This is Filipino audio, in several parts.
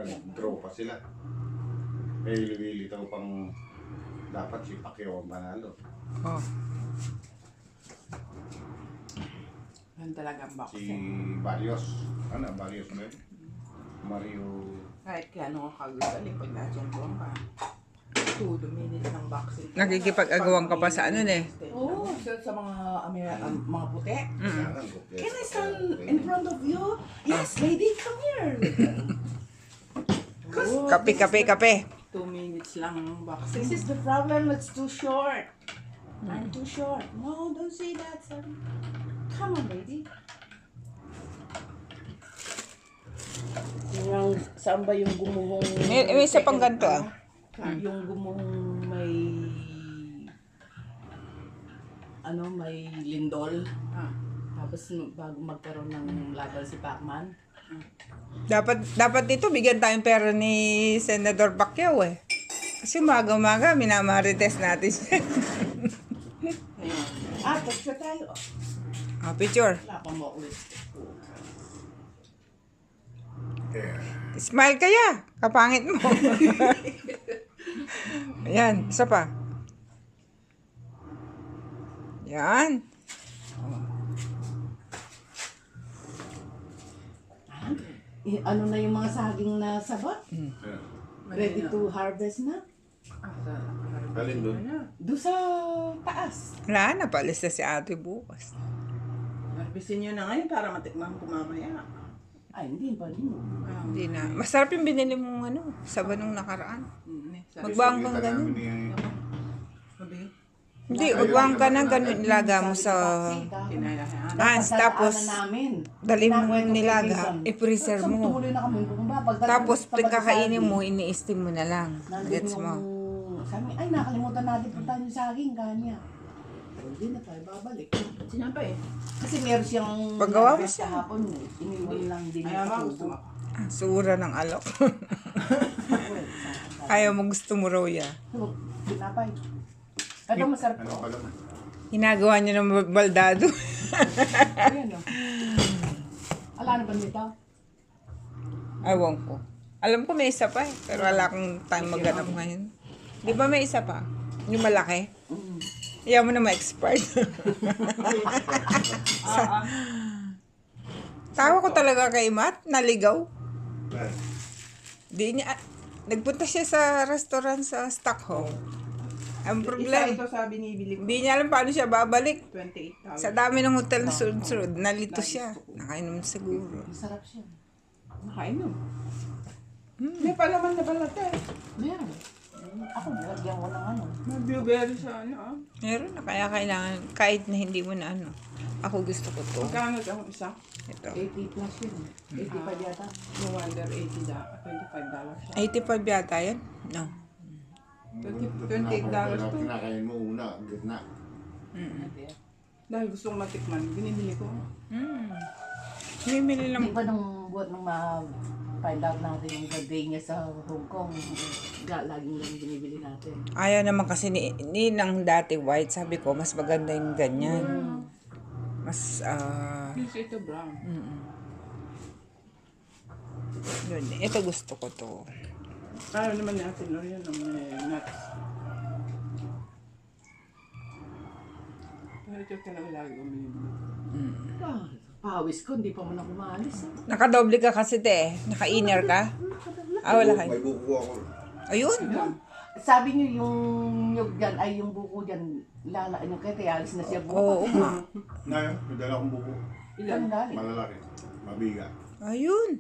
nag-draw pa sila. Eh, lilitaw pang dapat si Pacquiao ang panalo. Oh. Yan talaga ang Si boxing. Barrios. Ano, Barrios na yun? Mario... Kahit kaya ano ka kagaling pag nandiyan doon ka. 2 minutes ng boxing. Nakikipag-agawan ka pa sa ano eh. Oo, sa mga mga puti. Sarang, Can I stand in front of you? Yes, lady, come here. Oh, Kape. 2 minutes lang ang boxing. This is the problem, it's too short. I'm too short. No, don't say that, son. Come on, lady. Yung, saan ba yung gumuhong... May isa pang ganito ah. Yung gumuhong may... may lindol. Tapos bago magkaroon ng laban si Pacman. Dapat dito bigyan tayong pera ni Senador Pacquiao eh. Kasi umaga-umaga minamarites natin siya. Picture tayo. Picture. Wala pa mo ulit. Smile kaya. Kapangit mo. Ayan, isa pa. Yan. Ano na yung mga saging na sabot? Ready to harvest na? Alin doon? Doon sa taas. Wala na, paalis na si ate bukas. Harvestin nyo na ngayon para matikman ko mamaya. Ay, hindi pa rin. Hindi na. Masarap yung binili mong saba nung nakaraan. Magbawang kang ganun. Sabi? Hindi, magbawang ka na ganun nilaga mo sa hands. Tapos, dali mo nilaga, i-freezer mo. Tuloy na kami bumaba. Tapos, kakainin mo, ini-steam mo na lang. Gets mo? Sabi, ay nakalimutan natin puntahan yung saging kanya. Hindi na tayo babalik. Sinapa eh. Kasi meron siyang Paggawa mo harvest siya. kahapon eh. Iniwan lang din yung katubo. Sura ng alok. Ayaw mo, gusto mo raw ya. Pinapay. Ito masarap Ano ko. pala mo? Ginagawa niya ng baldado. Ayan o. Ala na ba nito? Ewan ko. Alam ko may isa pa eh. Pero wala akong time maghanap ngayon. Di ba may isa pa? Yung malaki? Ayaw mo na ma-expert. Tawa ko talaga kay Matt. Naligaw. Di niya... Nagpunta siya sa restaurant sa Stockholm. Ang problema, Ito sa binibili ko. hindi niya alam paano siya babalik. 28,000. Sa dami ng hotel na sunod-sunod, nalito siya. Nakainom siguro. Masarap siya. Nakainom. May palaman na balat eh. Meron. Ako, nilagyan ko ng ano. May blueberry sa ano ah. Meron na, kaya kailangan, kahit na hindi mo na Ako gusto ko to. Magkano ang isa? Ito. 80 plus yun. 85 yata. No wonder $25 siya. 85 yata yan? No. $28 to. Kinakain mo una, gitna. Dahil gusto kong matikman, binibili ko. Bumili lang. Di ba nung buwan nung ma-find out natin yung birthday niya sa Hong Kong, laging lang binibili natin. Ayaw naman kasi ni ng dati white. Sabi ko, mas maganda yung ganyan. Mas, Please, ito brown. yun. Ito gusto ko to. Ayaw naman natin no, yun ang may nuts. Pero ito talaga lagi kong binibili. Pawis ko, hindi pa man ako maalis. Nakadoble ka kasi te. Naka-inner ka. Wala ka. May buko ako. Ayun. Sabi niyo yung nyug dyan, ay yung buko dyan, yung kaya alis na siya buko. Oo nga. Ngayon, may dala akong buko. Ilan galing? Malalaki. Mabiga. Ayun.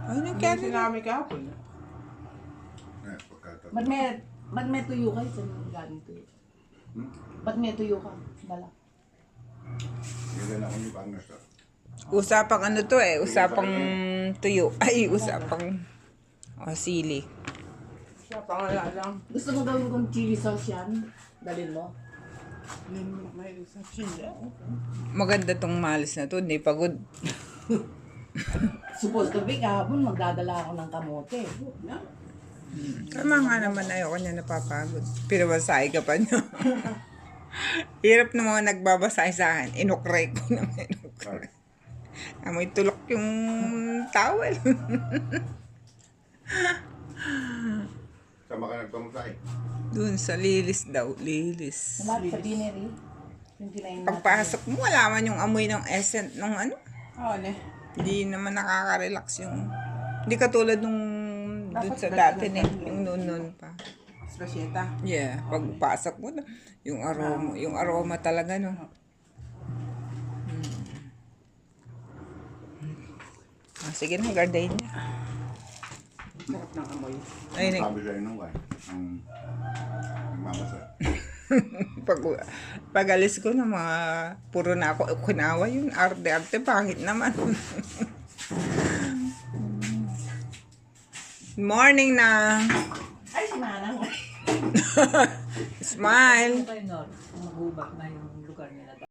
Ayun yung kaya Hindi sinabi kahapon. Pagkataon. Ba't may tuyo kayo? Saan yung galing tuyo? Ba't may tuyo ka? Dala. May dala akong ipangas ka. Usapang ano to eh. Usapang tuyo. Ay, usapang sili. Siya pangala lang. Gusto mo gawin kong chili sauce yan? Dalin mo? May sa chile. Maganda tong malis na to. Hindi pagod. Supposed to be kahapon, magdadala ako ng kamote. Tama nga naman, ayoko niya napapagod. Pero basahe ka pa niyo. Hirap na mga nagbabasahe sa akin. Inukray ko naman. Amoy tulok yung towel. Sama ka nagpamusay. Doon sa Lilis daw. Lilis. Malapit sa Bineri. 29 natin. Pagpasok mo, wala man yung amoy ng essence ng ano. Oo, ne. Hindi naman nakaka-relax yung... Hindi katulad nung doon sa dati yung noon pa. Spasieta. Yeah, pagpasok mo na, yung aroma talaga, no? Ah, sige na, garden niya. Sarap ng amoy. Ay, Sabi sa'yo nung nagmamasa. pag alis ko na mga puro na ako kunawa yun, arte-arte, pangit naman. Morning na. Ay, si Manang. Smile. Magubat na yung